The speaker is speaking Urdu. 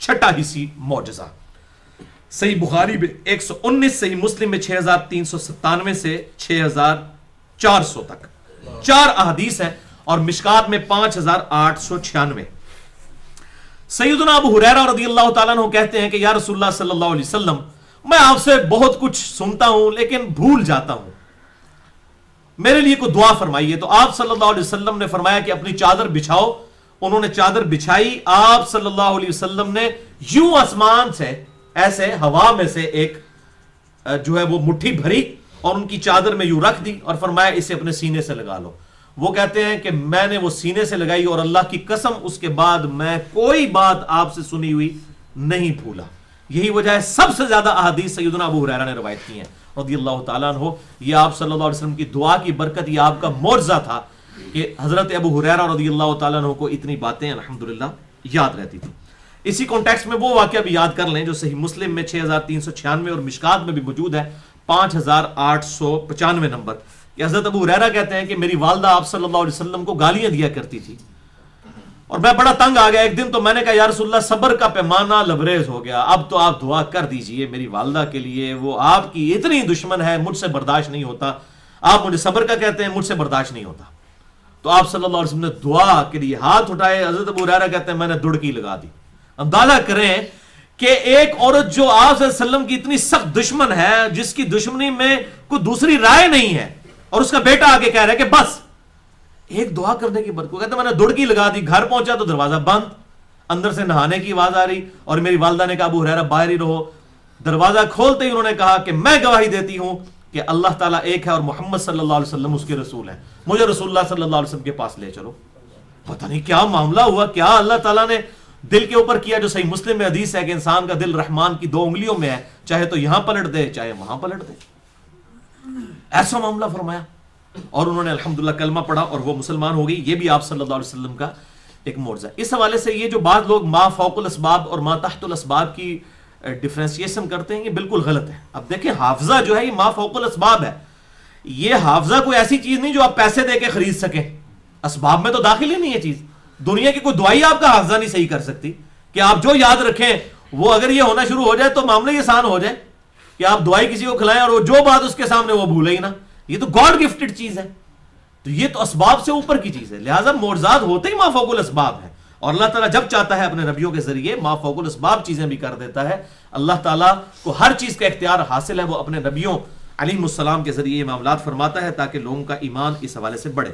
چھٹا حصی معجزہ. صحیح بخاری میں 119, صحیح مسلم میں 6397 سے 6400 تک 4 احادیث ہیں, اور مشکات میں 5896. سیدنا ابو ہریرہ رضی اللہ تعالیٰ عنہ کہتے ہیں کہ یا رسول اللہ صلی اللہ علیہ وسلم, میں آپ سے بہت کچھ سنتا ہوں لیکن بھول جاتا ہوں, میرے لیے کوئی دعا فرمائیے. تو آپ صلی اللہ علیہ وسلم نے فرمایا کہ اپنی چادر بچھاؤ. انہوں نے چادر بچھائی. آپ صلی اللہ علیہ وسلم نے یوں آسمان سے ایسے ہوا میں سے ایک جو ہے وہ مٹھی بھری اور ان کی چادر میں یوں رکھ دی اور فرمایا اسے اپنے سینے سے لگا لو. وہ کہتے ہیں کہ میں نے وہ سینے سے لگائی اور اللہ کی قسم اس کے بعد میں کوئی بات آپ سے سنی ہوئی نہیں بھولا. یہی وجہ ہے سب سے زیادہ احادیث سیدنا ابو ہریرہ نے روایت کی ہیں رضی اللہ تعالیٰ عنہ. یہ آپ صلی اللہ علیہ وسلم کی دعا کی برکت, یہ آپ کا معجزہ تھا کہ حضرت ابو ہریرہ رضی اللہ تعالیٰ عنہ کو اتنی باتیں الحمدللہ یاد رہتی تھی. اسی کانٹیکسٹ میں وہ واقعہ بھی یاد کر لیں جو صحیح مسلم میں 6396 اور مشکات میں بھی موجود ہے 5895 نمبر, کہ حضرت ابو ہریرہ کہتے ہیں کہ میری والدہ آپ صلی اللہ علیہ وسلم کو گالیاں دیا کرتی تھی اور میں بڑا تنگ آ گیا. ایک دن تو میں نے کہا یا رسول اللہ صبر کا پیمانہ لبریز ہو گیا, اب تو آپ دعا کر دیجئے میری والدہ کے لیے, وہ آپ کی اتنی دشمن ہے, مجھ سے برداشت نہیں ہوتا. آپ مجھے صبر کا کہتے ہیں, مجھ سے برداشت نہیں ہوتا. تو آپ صلی اللہ علیہ وسلم نے دعا کے لیے ہاتھ اٹھائے. حضرت ابو ہریرہ کہتے ہیں میں نے دڑکی لگا دی. اندازہ کریں کہ ایک عورت جو آپ صلی اللہ علیہ وسلم کی اتنی سخت دشمن ہے, جس کی دشمنی میں کوئی دوسری رائے نہیں ہے, اور اس کا بیٹا آگے کہہ رہا ہے کہ بس ایک دعا کرنے کی برکت. کہتے ہیں میں نے دڑکی لگا دی. گھر پہنچا تو دروازہ بند, اندر سے نہانے کی آواز آ رہی, اور میری والدہ نے کہا ابو ہریرہ باہر ہی رہو. دروازہ کھولتے ہی انہوں نے کہا کہ میں گواہی دیتی ہوں کہ اللہ تعالیٰ ایک ہے اور محمد صلی اللہ علیہ وسلم اس کے رسول ہیں, مجھے رسول اللہ صلی اللہ علیہ وسلم کے پاس لے چلو. پتہ نہیں کیا معاملہ ہوا, کیا اللہ تعالیٰ نے دل کے اوپر کیا. جو صحیح مسلم میں حدیث ہے کہ انسان کا دل رحمان کی 2 انگلیوں میں ہے, چاہے تو یہاں پلٹ دے چاہے وہاں پلٹ دے. ایسا معاملہ فرمایا اور انہوں نے الحمدللہ کلمہ پڑھا اور وہ مسلمان ہو گئی. یہ بھی آپ صلی اللہ علیہ وسلم کا ایک معجزہ. اس حوالے سے یہ جو بعض لوگ ما فوق الاسباب اور ما تحت الاسباب کی ڈیفرینسیشن کرتے ہیں, یہ بالکل غلط ہے. اب دیکھیں حافظہ جو ہے یہ ما فوق الاسباب ہے. یہ حافظہ کوئی ایسی چیز نہیں جو آپ پیسے دے کے خرید سکیں, اسباب میں تو داخل ہی نہیں ہے چیز. دنیا کی کوئی دعائی آپ کا حافظہ نہیں صحیح کر سکتی کہ آپ جو یاد رکھیں وہ اگر یہ ہونا شروع ہو جائے تو معاملہ یہ آسان ہو جائے کہ آپ دعائی کسی کو کھلائیں اور وہ جو بات اس کے سامنے وہ بھولے ہی نا. یہ تو گاڈ گفٹڈ چیز ہے, تو یہ تو اسباب سے اوپر کی چیز ہے. لہٰذا معجزات ہوتے ہی ما فوق الاسباب ہیں, اور اللہ تعالیٰ جب چاہتا ہے اپنے نبیوں کے ذریعے ما فوق الاسباب چیزیں بھی کر دیتا ہے. اللہ تعالیٰ کو ہر چیز کا اختیار حاصل ہے, وہ اپنے نبیوں علیہ السلام کے ذریعے معاملات فرماتا ہے تاکہ لوگوں کا ایمان اس حوالے سے بڑھے.